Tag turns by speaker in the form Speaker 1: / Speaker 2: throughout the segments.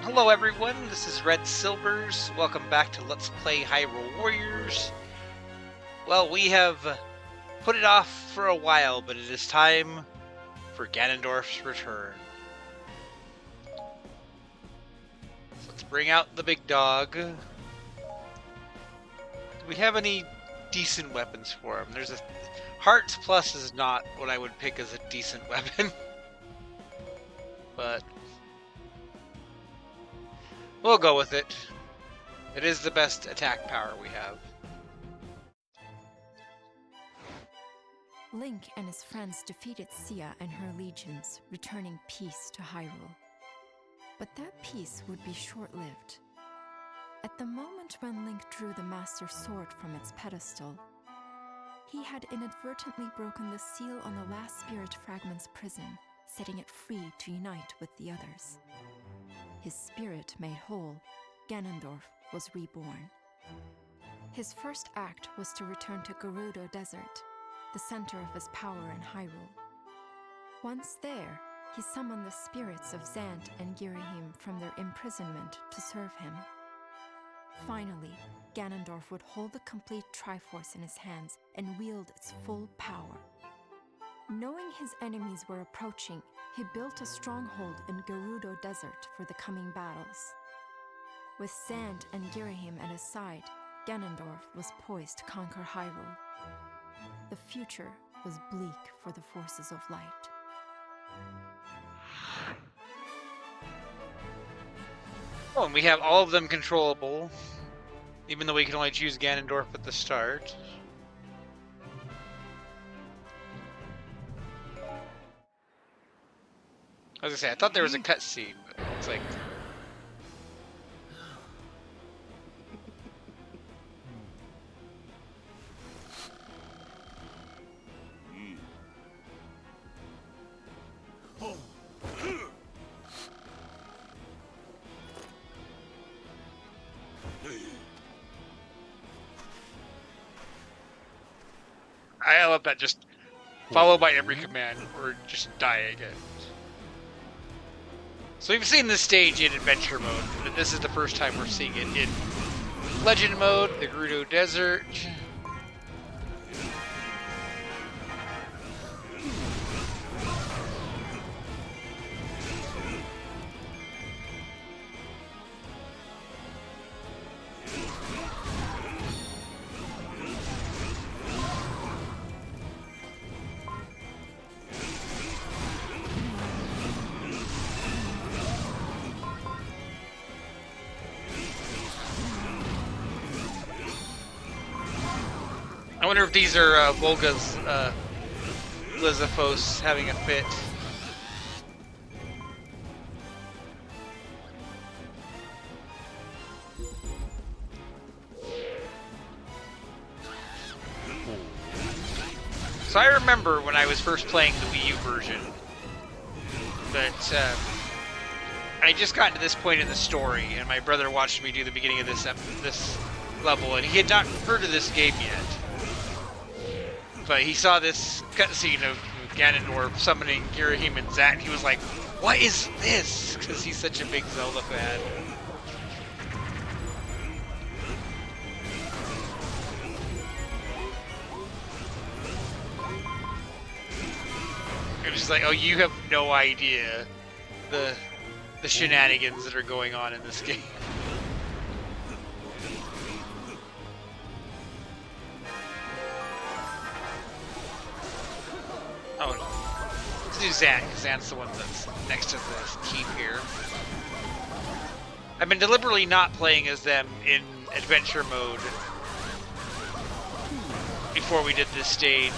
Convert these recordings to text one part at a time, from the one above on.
Speaker 1: Hello everyone, this is Red Silvers. Welcome back to Let's Play Hyrule Warriors. Well, we have put it off for a while, but it is time for Ganondorf's return. So let's bring out the big dog. Do we have any decent weapons for him? There's a... Hearts Plus is not what I would pick as a decent weapon. But we'll go with it. It is the best attack power we have.
Speaker 2: Link and his friends defeated Sia and her legions, returning peace to Hyrule. But that peace would be short-lived. At the moment when Link drew the Master Sword from its pedestal, he had inadvertently broken the seal on the last Spirit Fragment's prison, setting it free to unite with the others. His spirit made whole, Ganondorf was reborn. His first act was to return to Gerudo Desert, the center of his power in Hyrule. Once there, he summoned the spirits of Zant and Girahim from their imprisonment to serve him. Finally, Ganondorf would hold the complete Triforce in his hands and wield its full power. Knowing his enemies were approaching, he built a stronghold in Gerudo Desert for the coming battles. With Zant and Girahim at his side, Ganondorf was poised to conquer Hyrule. The future was bleak for the forces of light.
Speaker 1: Oh, and we have all of them controllable, even though we can only choose Ganondorf at the start. I was gonna say, I thought there was a cutscene, but it's like... I love that, just follow by every command, or just die again. So we've seen this stage in Adventure Mode, but this is the first time we're seeing it in Legend Mode, the Gerudo Desert. I wonder if these are Volga's Lizafos having a fit. So I remember when I was first playing the Wii U version that I just got to this point in the story, and my brother watched me do the beginning of this level, and he had not heard of this game yet. But he saw this cutscene of Ganondorf summoning Girahim and Zant, and he was like, "What is this?" Because he's such a big Zelda fan. And he's like, "Oh, you have no idea the shenanigans that are going on in this game." Oh, let's do Zant, because Zant's the one that's next to the keep here. I've been deliberately not playing as them in Adventure Mode before we did this stage.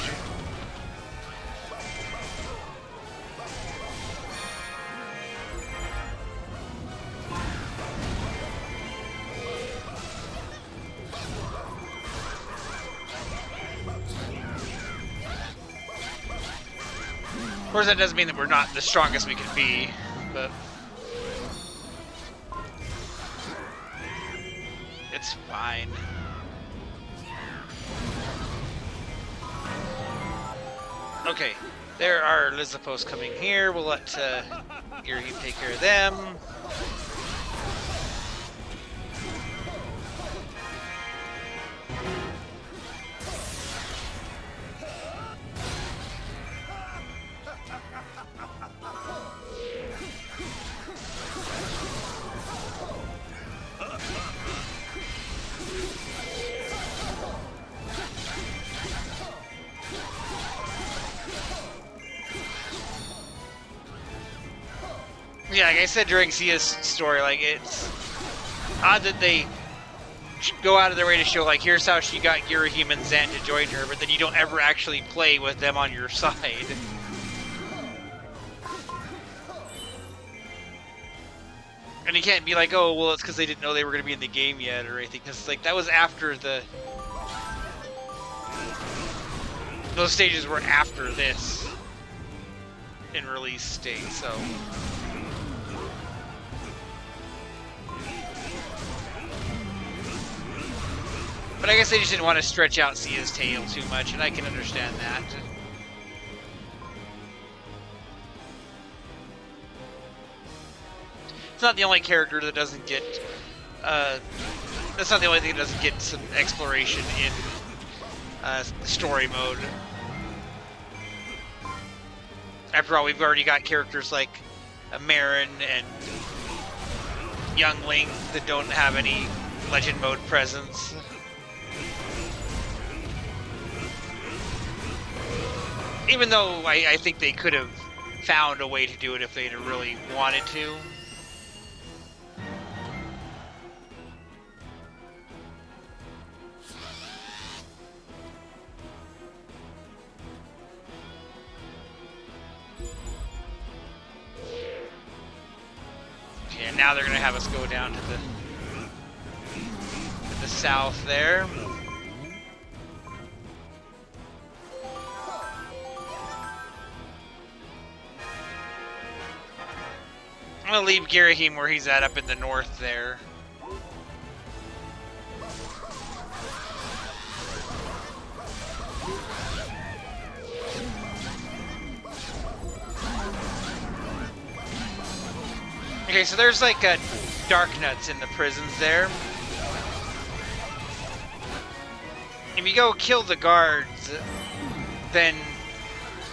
Speaker 1: Of course, that doesn't mean that we're not the strongest we can be, but it's fine. Okay, there are Lizapos coming here. We'll let Girahim take care of them. Yeah, like I said during Sia's story, like it's odd that they go out of their way to show like here's how she got Girahim and Zant to join her, but then you don't ever actually play with them on your side. And you can't be like, oh, well, it's because they didn't know they were going to be in the game yet or anything, because like that was after those stages were after this in release state, so. But I guess they just didn't want to stretch out Sia's tail too much, and I can understand that. It's not the only character that doesn't get, that's not the only thing that doesn't get some exploration in story mode. After all, we've already got characters like Marin and Young Link that don't have any legend mode presence. Even though I think they could have found a way to do it if they'd really wanted to. Yeah, now they're gonna have us go down to the south there. I'm gonna leave Girahim where he's at up in the north there. Okay, so there's like dark nuts in the prisons there. If you go kill the guards, then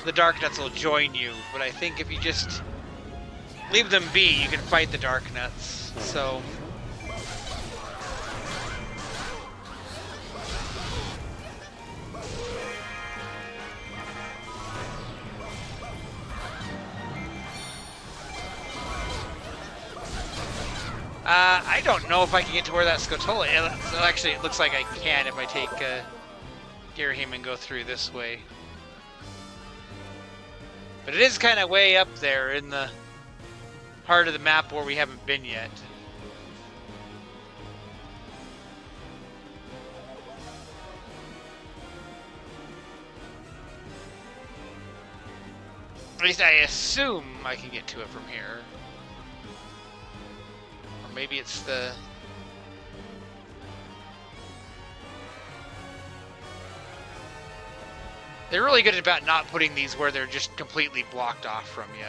Speaker 1: the dark nuts will join you. But I think if you just leave them be, you can fight the dark nuts. So I don't know if I can get to where that Scotola is. Actually, it looks like I can if I take Girahim and go through this way. But it is kind of way up there in the part of the map where we haven't been yet. At least I assume I can get to it from here. Or maybe it's the... They're really good about not putting these where they're just completely blocked off from you.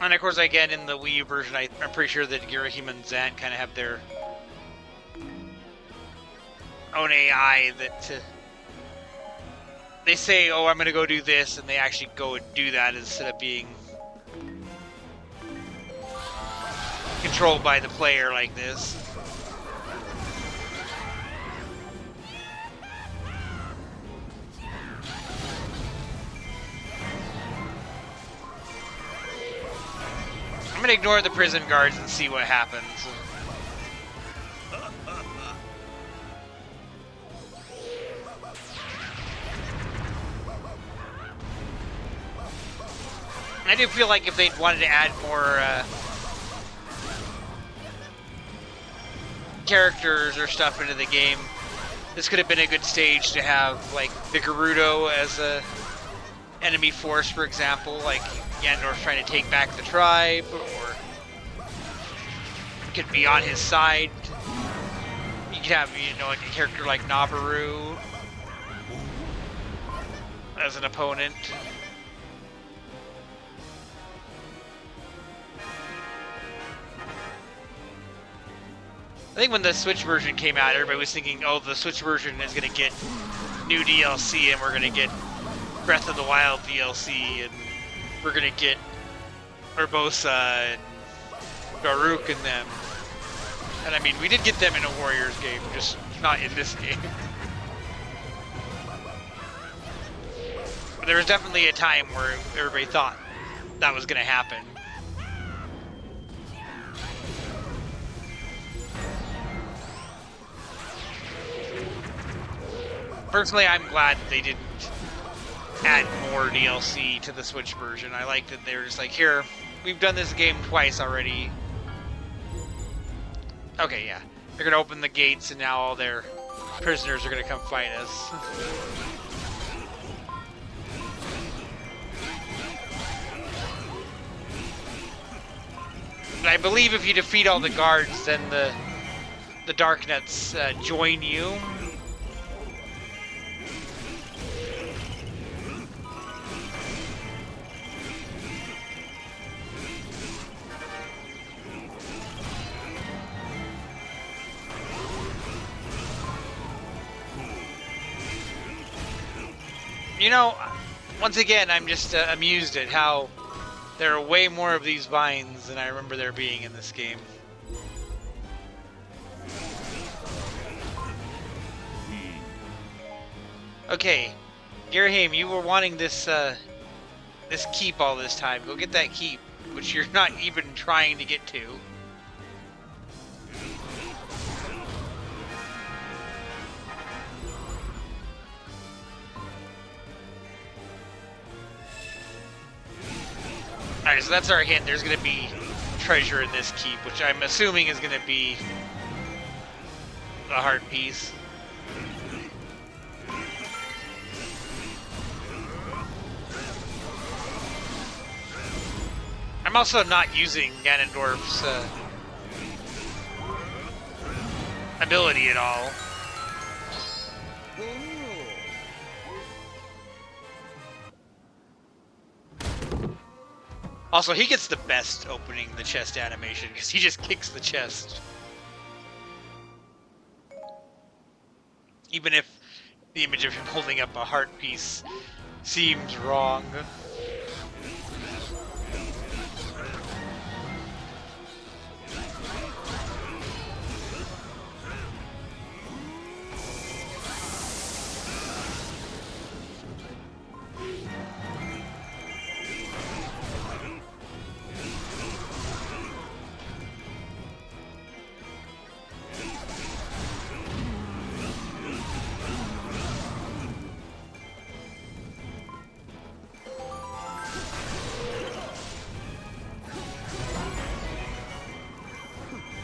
Speaker 1: And of course, again, in the Wii U version, I'm pretty sure that Girahim and Zant kind of have their own AI that they say, oh, I'm going to go do this, and they actually go and do that instead of being controlled by the player like this. I'm gonna ignore the prison guards and see what happens. I do feel like if they'd wanted to add more characters or stuff into the game, this could have been a good stage to have, like, the Gerudo as a enemy force, for example, like Ganondorf trying to take back the tribe, or could be on his side. You could have, you know, like a character like Nabaru as an opponent. I think when the Switch version came out, everybody was thinking, oh, the Switch version is going to get new DLC, and we're going to get Breath of the Wild DLC, and we're going to get Urbosa and Daruk and them. And I mean, we did get them in a Warriors game, just not in this game. But there was definitely a time where everybody thought that was going to happen. Personally, I'm glad that they didn't add more DLC to the Switch version. I like that they were just like, here, we've done this game twice already. Okay, yeah. They're gonna open the gates and now all their prisoners are gonna come fight us. And I believe if you defeat all the guards, then the Darknuts join you. You know, once again, I'm just amused at how there are way more of these vines than I remember there being in this game. Okay, Gerheim, you were wanting this this keep all this time. Go get that keep, which you're not even trying to get to. Alright, so that's our hint. There's going to be treasure in this keep, which I'm assuming is going to be a heart piece. I'm also not using Ganondorf's ability at all. Also, he gets the best opening the chest animation because he just kicks the chest. Even if the image of him holding up a heart piece seems wrong.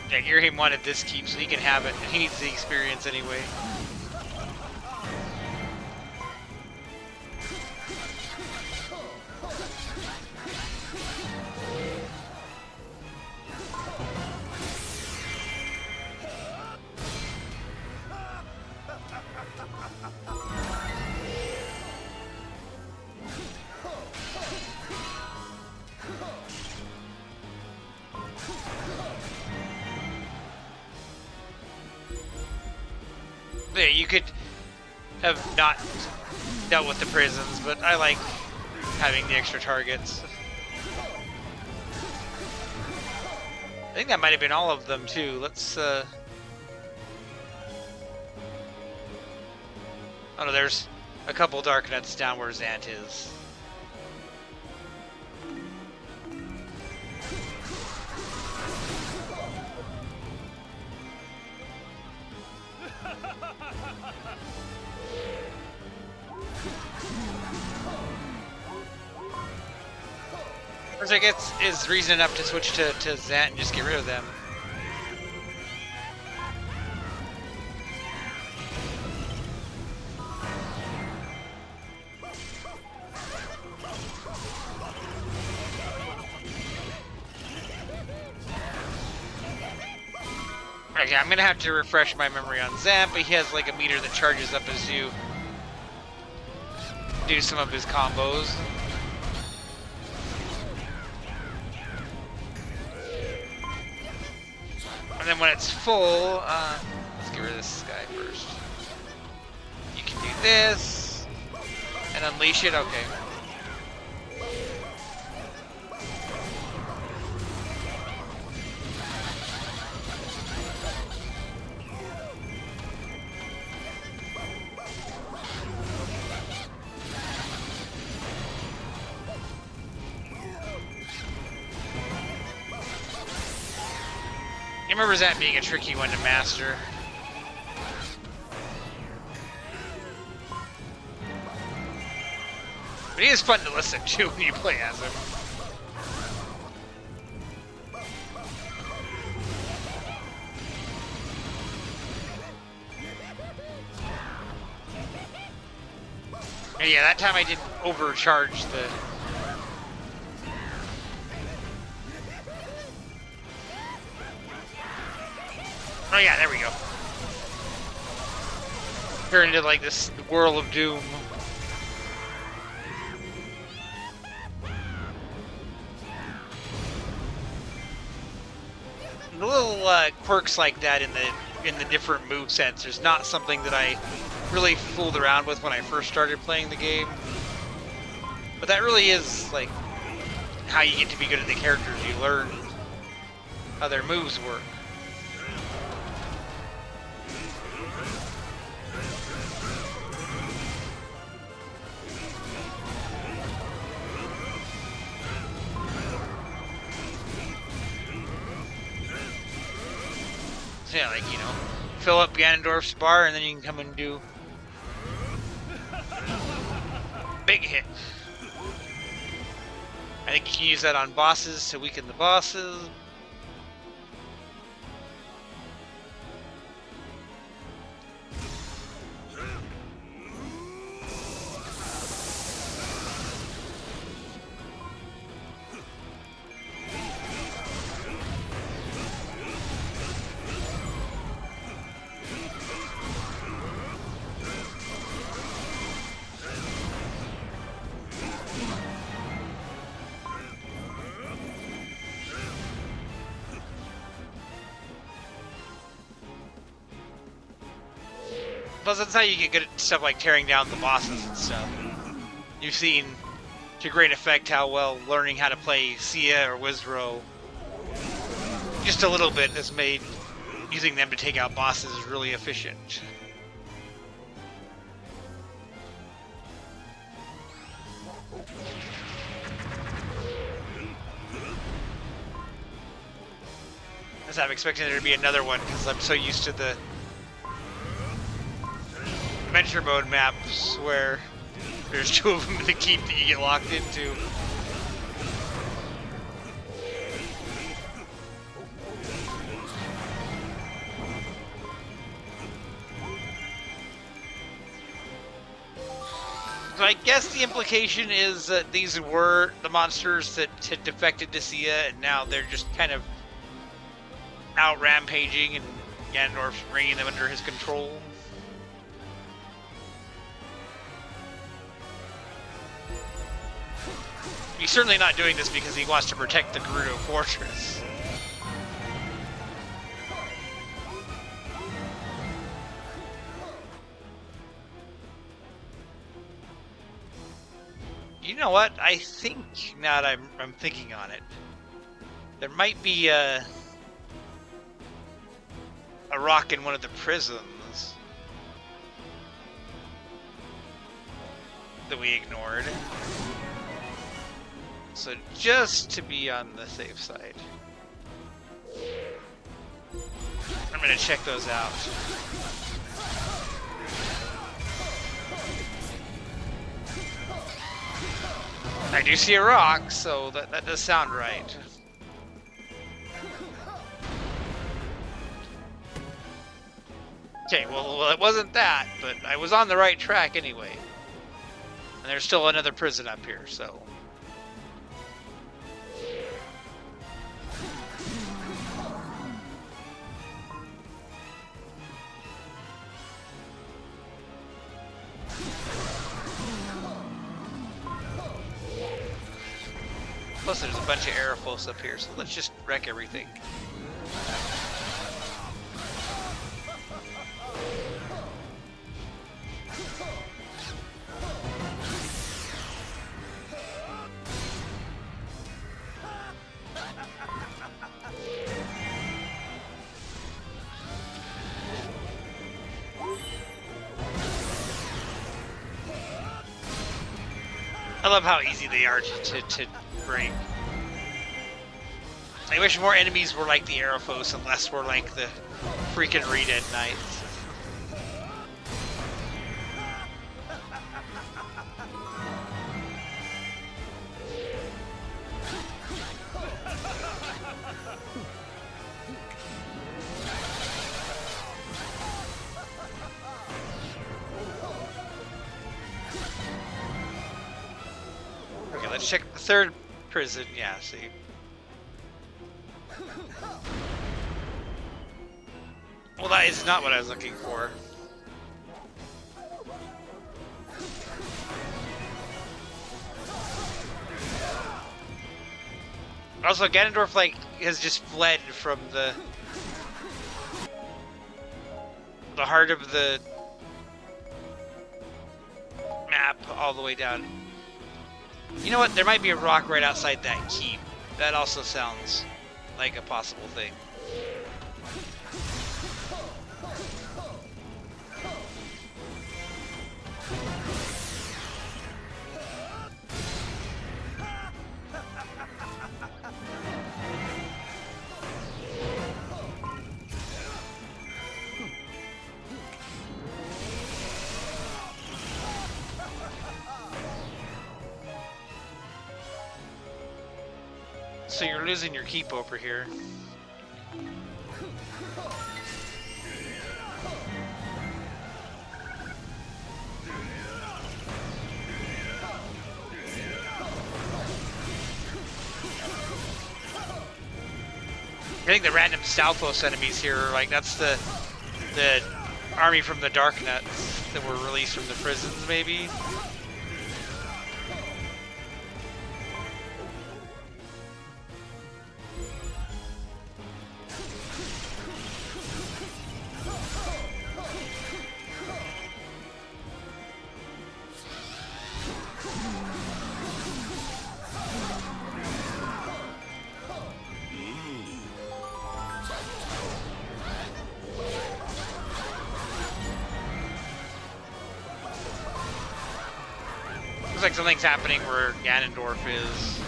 Speaker 1: Yeah, Gerheim wanted this keep so he can have it, and he needs the experience anyway. Yeah, you could have not dealt with the prisons, but I like having the extra targets. I think that might have been all of them too. Let's oh no, there's a couple Darknuts down where Zant is. I guess is reason enough to switch to Zant and just get rid of them. Okay, I'm gonna have to refresh my memory on Zant, but he has like a meter that charges up as you do some of his combos. And then when it's full, let's get rid of this guy first. You can do this and unleash it. Okay. I remember that being a tricky one to master. But he is fun to listen to when you play as him. And yeah, that time I didn't overcharge the... Oh yeah, there we go. Turn into like this whirl of doom. The little quirks like that in the different movesets, there's not something that I really fooled around with when I first started playing the game. But that really is like how you get to be good at the characters. You learn how their moves work. Yeah, like, you know, fill up Ganondorf's bar and then you can come and do big hit. I think you can use that on bosses to weaken the bosses. Plus, that's how you get good at stuff like tearing down the bosses and stuff. You've seen to great effect how well learning how to play Sia or Wizrow just a little bit has made using them to take out bosses really efficient. As I'm expecting there to be another one because I'm so used to the adventure mode maps where there's two of them in the keep that you get locked into. So I guess the implication is that these were the monsters that had defected to Sia, and now they're just kind of out rampaging, and Ganondorf's bringing them under his control. He's certainly not doing this because he wants to protect the Gerudo Fortress. You know what? I think, now that I'm thinking on it, there might be a rock in one of the prisons that we ignored. So just to be on the safe side, I'm gonna check those out. I do see a rock, so that does sound right. Okay, well it wasn't that, but I was on the right track anyway. And there's still another prison up here, so. Plus there's a bunch of Aerophos up here, so let's just wreck everything. I love how easy they are to break. I wish more enemies were like the Aerophos and less were like the freaking Redead Knights. Okay, let's check the third prison. Yeah, see. Well, that is not what I was looking for. Also, Ganondorf, like, has just fled from the heart of the map all the way down. You know what? There might be a rock right outside that keep. That also sounds like a possible thing. So you're losing your keep over here. I think the random Stalfos enemies here are like, that's the army from the Dark Nuts that were released from the prisons, maybe? Looks like something's happening where Ganondorf is.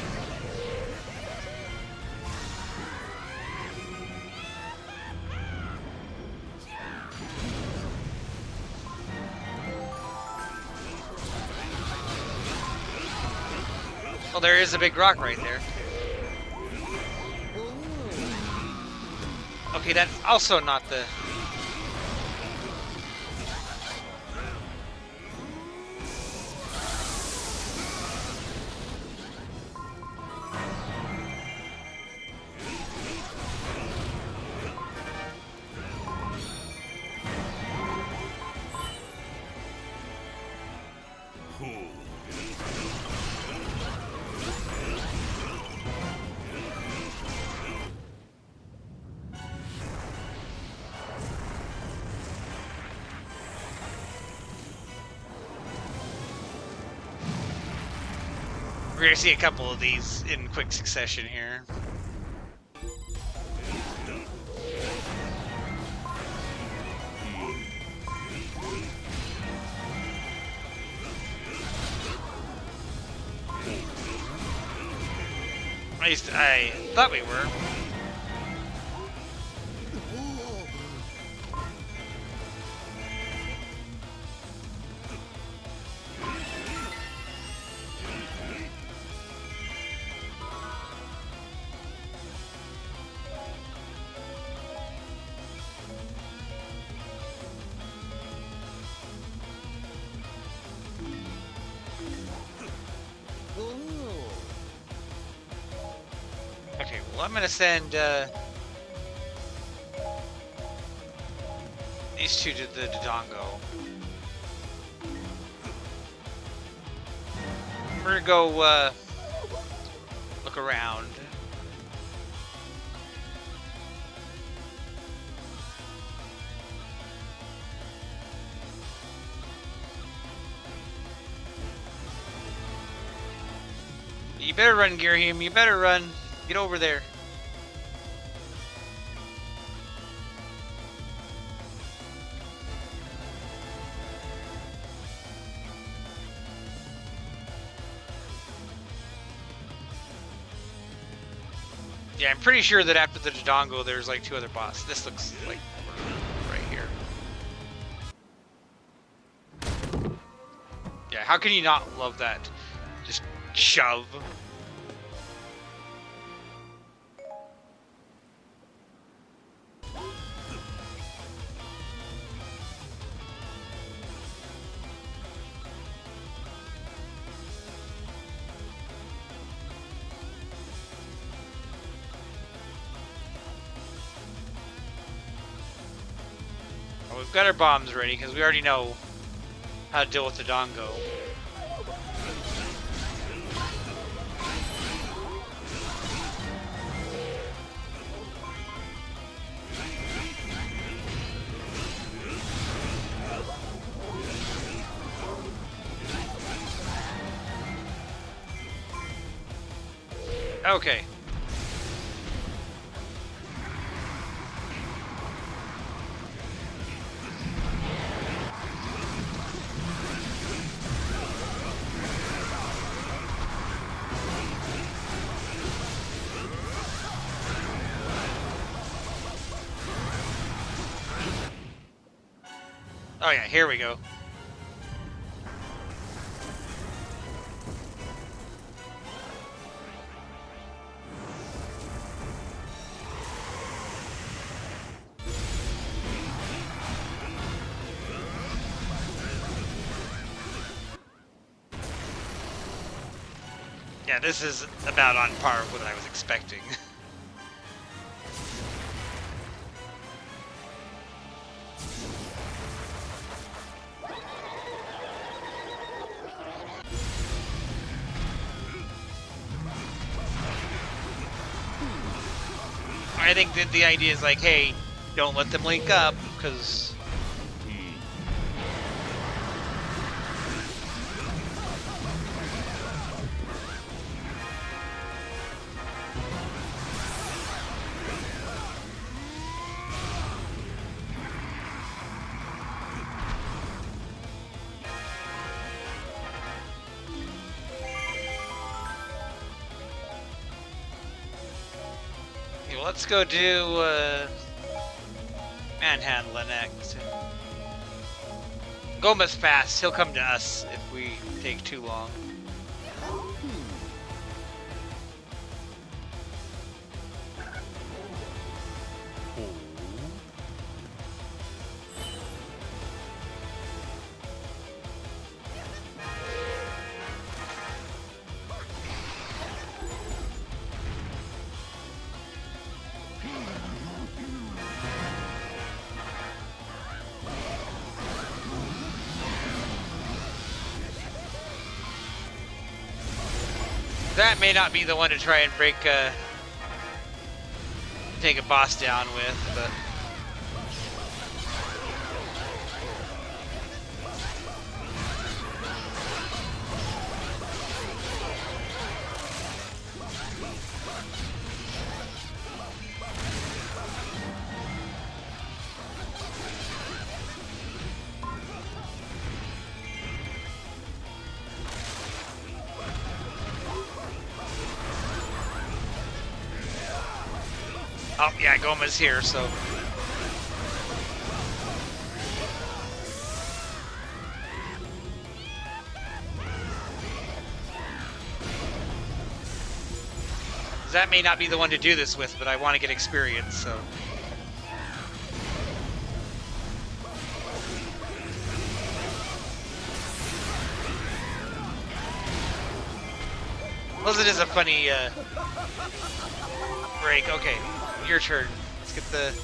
Speaker 1: Well, there is a big rock right there. Okay, that's also not the... We're gonna see a couple of these in quick succession here. At least I thought we were. Okay, well, I'm gonna send these two to the Dodongo. We're gonna go look around. You better run, Girahim. You better run. Get over there. Yeah, I'm pretty sure that after the Dodongo, there's like 2 other bosses. This looks like right here. Yeah, how can you not love that? Just shove. Well, we've got our bombs ready because we already know how to deal with the Dodongo. Okay. Oh yeah, here we go. Yeah, this is about on par with what I was expecting. I think that the idea is like, hey, don't let them link up, because... Okay, well, let's go do Manhandla next. Goma's fast. He'll come to us if we take too long. That may not be the one to try and break, take a boss down with, but... Oh, yeah, Goma's here, so... That may not be the one to do this with, but I want to get experience, so... Plus it is a funny, break. Okay, your turn. Let's get the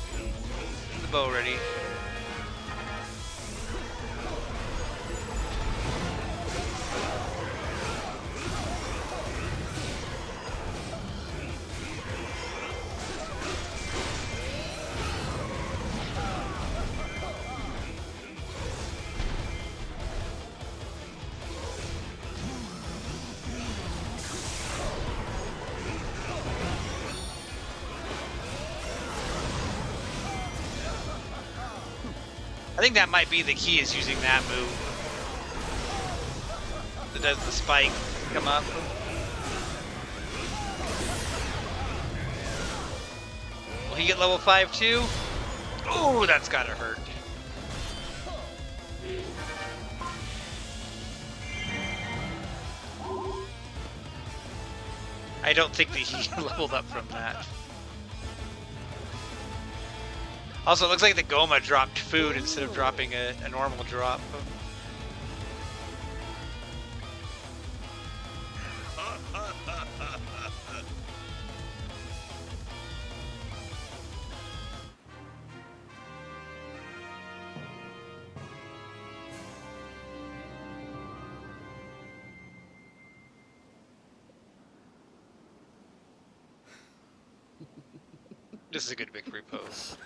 Speaker 1: bow ready. I think that might be the key, is using that move. That does the spike come up. Will he get level 5 too? Ooh, that's gotta hurt. I don't think that he leveled up from that. Also, it looks like the Goma dropped food instead of dropping a normal drop. This is a good victory pose.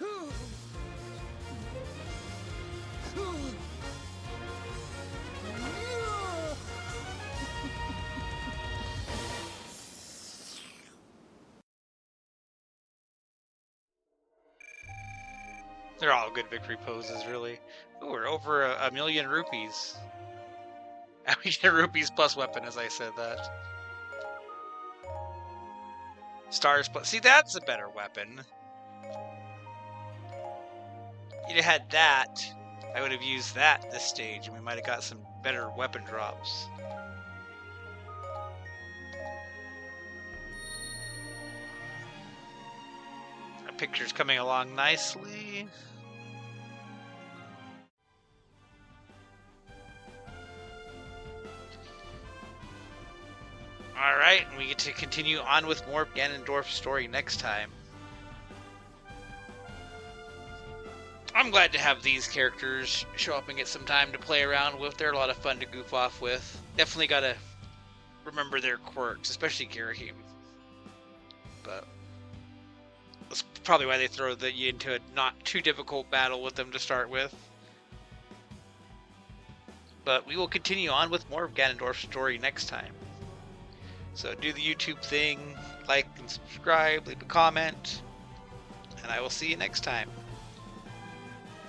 Speaker 1: They're all good victory poses, really. Ooh, we're over a million rupees. A million rupees plus weapon, as I said that. Stars plus... See, that's a better weapon. You'd have had that. I would have used that this stage, and we might have got some better weapon drops. That picture's coming along nicely. Alright, and we get to continue on with more of Ganondorf's story next time. I'm glad to have these characters show up and get some time to play around with. They're a lot of fun to goof off with. Definitely gotta remember their quirks, especially Girahim. But that's probably why they throw you into a not too difficult battle with them to start with. But we will continue on with more of Ganondorf's story next time. So do the YouTube thing, like and subscribe, leave a comment, and I will see you next time.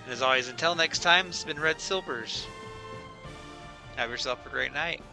Speaker 1: And as always, until next time, this has been Red Silvers. Have yourself a great night.